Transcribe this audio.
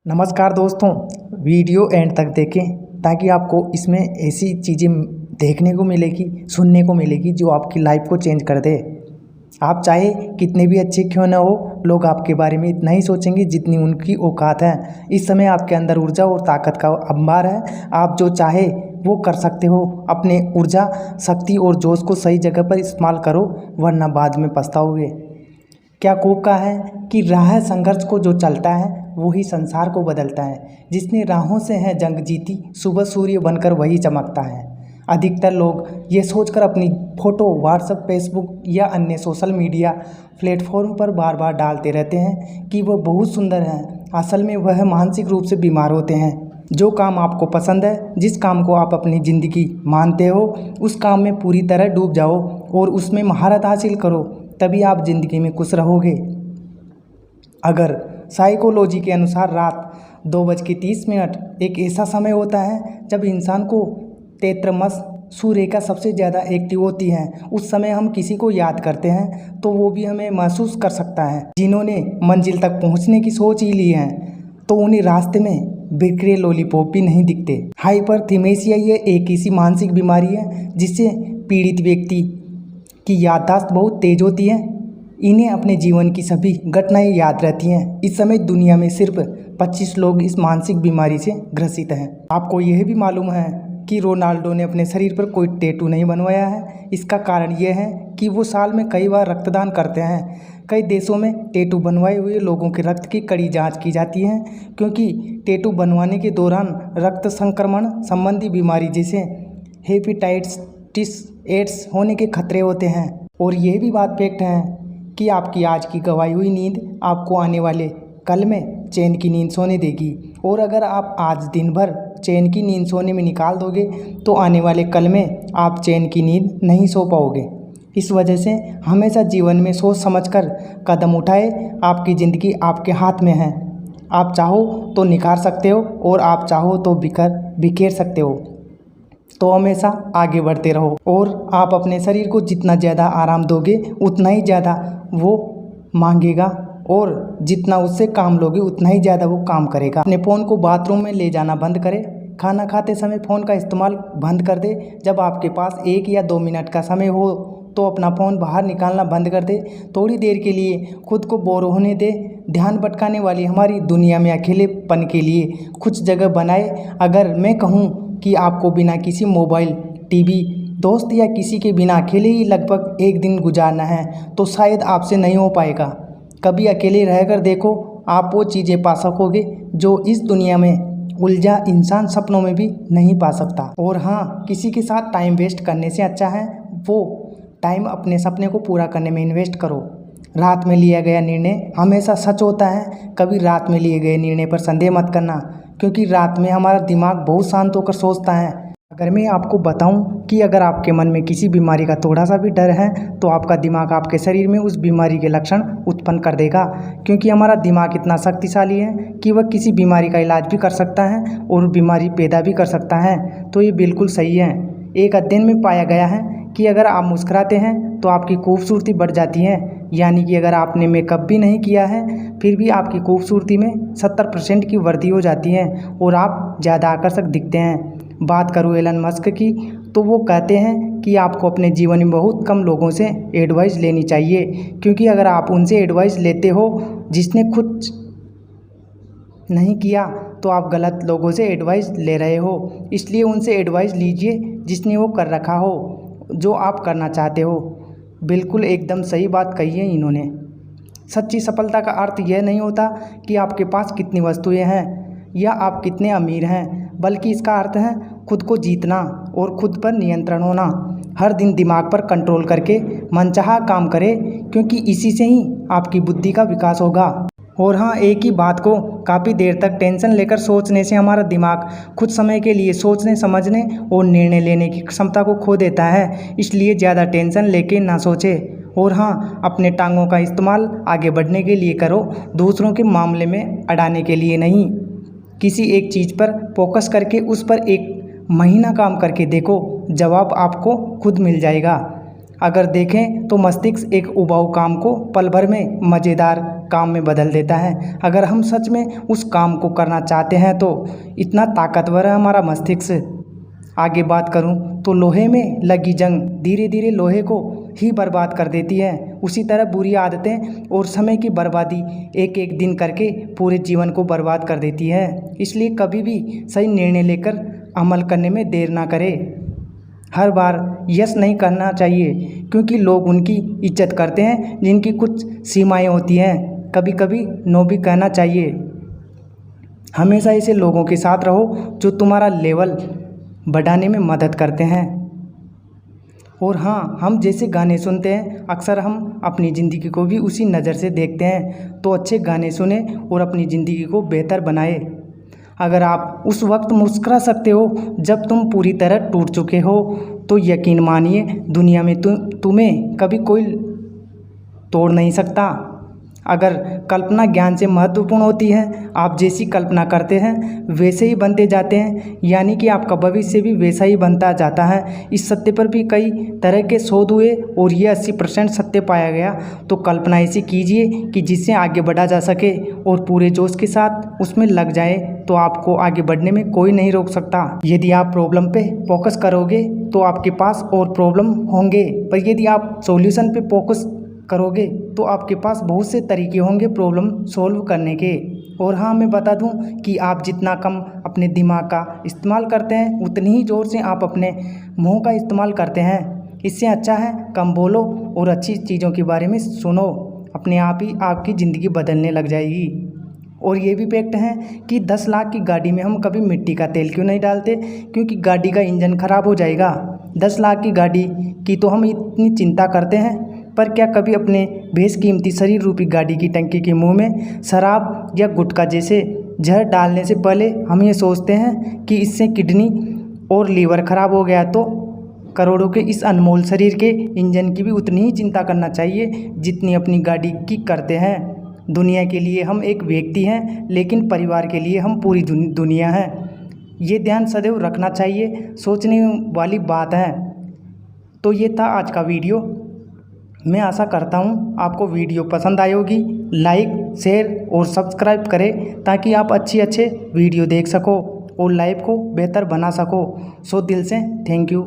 नमस्कार दोस्तों, video and तक देखें ताकि आपको इसमें ऐसी चीज़ें देखने को मिलेगी, सुनने को मिलेगी जो आपकी लाइफ को चेंज कर दे। आप चाहे कितने भी अच्छे क्यों ना हो, लोग आपके बारे में इतना ही सोचेंगे जितनी उनकी औकात है। इस समय आपके अंदर ऊर्जा और ताकत का अंबार है। आप जो चाहे वो कर सकते हो। अपने ऊर्जा, शक्ति और जोश को सही जगह पर इस्तेमाल करो, वरना बाद में पछताओगे। क्या खूब कहा है कि राह संघर्ष को जो चलता है वही संसार को बदलता है। जिसने राहों से है जंग जीती, सुबह सूर्य बनकर वही चमकता है। अधिकतर लोग ये सोचकर अपनी फ़ोटो व्हाट्सएप, फेसबुक या अन्य सोशल मीडिया प्लेटफॉर्म पर बार बार डालते रहते हैं कि वह बहुत सुंदर हैं। असल में वह मानसिक रूप से बीमार होते हैं। जो काम आपको पसंद है, जिस काम को आप अपनी ज़िंदगी मानते हो, उस काम में पूरी तरह डूब जाओ और उसमें महारत हासिल करो, तभी आप ज़िंदगी में खुश रहोगे। अगर साइकोलॉजी के अनुसार रात 2:30 एक ऐसा समय होता है जब इंसान को तेत्रमस सूर्य सबसे ज़्यादा एक्टिव होती है। उस समय हम किसी को याद करते हैं तो वो भी हमें महसूस कर सकता है। जिन्होंने मंजिल तक पहुंचने की सोच ही ली है तो उन्हें रास्ते में बिखरे लॉलीपॉप भी नहीं दिखते। हाइपरथिमेसिया ये एक ऐसी मानसिक बीमारी है जिससे पीड़ित व्यक्ति की याददाश्त बहुत तेज होती है। इन्हें अपने जीवन की सभी घटनाएं याद रहती हैं। इस समय दुनिया में सिर्फ 25 लोग इस मानसिक बीमारी से ग्रसित हैं। आपको यह भी मालूम है कि रोनाल्डो ने अपने शरीर पर कोई टैटू नहीं बनवाया है। इसका कारण यह है कि वो साल में कई बार रक्तदान करते हैं। कई देशों में टैटू बनवाए हुए लोगों के रक्त की कड़ी जांच की जाती है, क्योंकि टैटू बनवाने के दौरान रक्त संक्रमण संबंधी बीमारी जैसे हेपेटाइटिस, एड्स होने के खतरे होते हैं। और यह भी बात फैक्ट है कि आपकी आज की गंवाई हुई नींद आपको आने वाले कल में चैन की नींद सोने देगी। और अगर आप आज दिन भर चैन की नींद सोने में निकाल दोगे तो आने वाले कल में आप चैन की नींद नहीं सो पाओगे। इस वजह से हमेशा जीवन में सोच समझकर कदम उठाए। आपकी ज़िंदगी आपके हाथ में है। आप चाहो तो निखार सकते हो और आप चाहो तो बिखेर सकते हो। तो हमेशा आगे बढ़ते रहो और आप अपने शरीर को जितना ज़्यादा आराम दोगे उतना ही ज़्यादा वो मांगेगा, और जितना उससे काम लोगे उतना ही ज़्यादा वो काम करेगा। अपने फ़ोन को बाथरूम में ले जाना बंद करें। खाना खाते समय फ़ोन का इस्तेमाल बंद कर दे। जब आपके पास 1 या 2 मिनट का समय हो तो अपना फ़ोन बाहर निकालना बंद कर दे। थोड़ी देर के लिए खुद को बोर होने दे। ध्यान भटकाने वाली हमारी दुनिया में अकेलेपन के लिए कुछ जगह बनाए। अगर मैं कहूँ कि आपको बिना किसी मोबाइल, टीवी, दोस्त या किसी के बिना अकेले ही लगभग एक दिन गुजारना है तो शायद आपसे नहीं हो पाएगा। कभी अकेले रहकर देखो, आप वो चीज़ें पा सकोगे जो इस दुनिया में उलझा इंसान सपनों में भी नहीं पा सकता। और हाँ, किसी के साथ टाइम वेस्ट करने से अच्छा है वो टाइम अपने सपने को पूरा करने में इन्वेस्ट करो। रात में लिया गया निर्णय हमेशा सच होता है। कभी रात में लिए गए निर्णय पर संदेह मत करना, क्योंकि रात में हमारा दिमाग बहुत शांत होकर सोचता है। अगर मैं आपको बताऊं कि अगर आपके मन में किसी बीमारी का थोड़ा सा भी डर है तो आपका दिमाग आपके शरीर में उस बीमारी के लक्षण उत्पन्न कर देगा, क्योंकि हमारा दिमाग इतना शक्तिशाली है कि वह किसी बीमारी का इलाज भी कर सकता है और बीमारी पैदा भी कर सकता है। तो ये बिल्कुल सही है। एक अध्ययन में पाया गया है कि अगर आप मुस्कुराते हैं तो आपकी खूबसूरती बढ़ जाती है। यानी कि अगर आपने मेकअप भी नहीं किया है फिर भी आपकी खूबसूरती में 70% की वृद्धि हो जाती है और आप ज़्यादा आकर्षक दिखते हैं। बात करूँ एलन मस्क की, तो वो कहते हैं कि आपको अपने जीवन में बहुत कम लोगों से एडवाइस लेनी चाहिए, क्योंकि अगर आप उनसे एडवाइस लेते हो जिसने खुद नहीं किया तो आप गलत लोगों से एडवाइस ले रहे हो। इसलिए उनसे एडवाइस लीजिए जिसने वो कर रखा हो जो आप करना चाहते हो। बिल्कुल एकदम सही बात कही है इन्होंने। सच्ची सफलता का अर्थ यह नहीं होता कि आपके पास कितनी वस्तुएं हैं या आप कितने अमीर हैं, बल्कि इसका अर्थ है खुद को जीतना और खुद पर नियंत्रण होना। हर दिन दिमाग पर कंट्रोल करके मनचाहा काम करें, क्योंकि इसी से ही आपकी बुद्धि का विकास होगा। और हाँ, एक ही बात को काफ़ी देर तक टेंशन लेकर सोचने से हमारा दिमाग कुछ समय के लिए सोचने, समझने और निर्णय लेने की क्षमता को खो देता है। इसलिए ज़्यादा टेंशन लेके ना सोचें। और हाँ, अपने टांगों का इस्तेमाल आगे बढ़ने के लिए करो, दूसरों के मामले में अड़ाने के लिए नहीं। किसी एक चीज़ पर फोकस करके उस पर 1 महीना काम करके देखो, जवाब आपको खुद मिल जाएगा। अगर देखें तो मस्तिष्क एक उबाऊ काम को पल भर में मज़ेदार काम में बदल देता है। अगर हम सच में उस काम को करना चाहते हैं तो इतना ताकतवर है हमारा मस्तिष्क। आगे बात करूं तो लोहे में लगी जंग धीरे धीरे लोहे को ही बर्बाद कर देती है। उसी तरह बुरी आदतें और समय की बर्बादी एक एक दिन करके पूरे जीवन को बर्बाद कर देती है। इसलिए कभी भी सही निर्णय लेकर अमल करने में देर ना करें। हर बार यस नहीं करना चाहिए, क्योंकि लोग उनकी इज्जत करते हैं जिनकी कुछ सीमाएं होती हैं। कभी कभी नो भी कहना चाहिए। हमेशा ऐसे लोगों के साथ रहो जो तुम्हारा लेवल बढ़ाने में मदद करते हैं। और हाँ, हम जैसे गाने सुनते हैं अक्सर हम अपनी ज़िंदगी को भी उसी नज़र से देखते हैं। तो अच्छे गाने सुने और अपनी ज़िंदगी को बेहतर बनाए। अगर आप उस वक्त मुस्कुरा सकते हो जब तुम पूरी तरह टूट चुके हो, तो यकीन मानिए दुनिया में तुम्हें कभी कोई तोड़ नहीं सकता। अगर कल्पना ज्ञान से महत्वपूर्ण होती है, आप जैसी कल्पना करते हैं वैसे ही बनते जाते हैं, यानी कि आपका भविष्य भी वैसा ही बनता जाता है। इस सत्य पर भी कई तरह के शोध हुए और ये 80% सत्य पाया गया। तो कल्पना ऐसी कीजिए कि जिससे आगे बढ़ा जा सके और पूरे जोश के साथ उसमें लग जाए, तो आपको आगे बढ़ने में कोई नहीं रोक सकता। यदि आप प्रॉब्लम पे फोकस करोगे तो आपके पास और प्रॉब्लम होंगे, पर यदि आप सॉल्यूशन पे फोकस करोगे तो आपके पास बहुत से तरीके होंगे प्रॉब्लम सॉल्व करने के। और हाँ, मैं बता दूं कि आप जितना कम अपने दिमाग का इस्तेमाल करते हैं उतनी ही ज़ोर से आप अपने मुंह का इस्तेमाल करते हैं। इससे अच्छा है कम बोलो और अच्छी चीज़ों के बारे में सुनो। अपने आप ही आपकी ज़िंदगी बदलने लग जाएगी। और ये भी फैक्ट है कि 10 लाख की गाड़ी में हम कभी मिट्टी का तेल क्यों नहीं डालते, क्योंकि गाड़ी का इंजन खराब हो जाएगा। 10 लाख की गाड़ी की तो हम इतनी चिंता करते हैं, पर क्या कभी अपने बेशकीमती शरीर रूपी गाड़ी की टंकी के मुंह में शराब या गुटखा जैसे जहर डालने से पहले हम ये सोचते हैं कि इससे किडनी और लीवर खराब हो गया? तो करोड़ों के इस अनमोल शरीर के इंजन की भी उतनी ही चिंता करना चाहिए जितनी अपनी गाड़ी की करते हैं। दुनिया के लिए हम एक व्यक्ति हैं, लेकिन परिवार के लिए हम पूरी दुनिया हैं। ये ध्यान सदैव रखना चाहिए, सोचने वाली बात है। तो ये था आज का वीडियो। मैं आशा करता हूँ आपको वीडियो पसंद आई होगी। लाइक, शेयर और सब्सक्राइब करें ताकि आप अच्छे वीडियो देख सको और लाइफ को बेहतर बना सको। सो दिल से थैंक यू।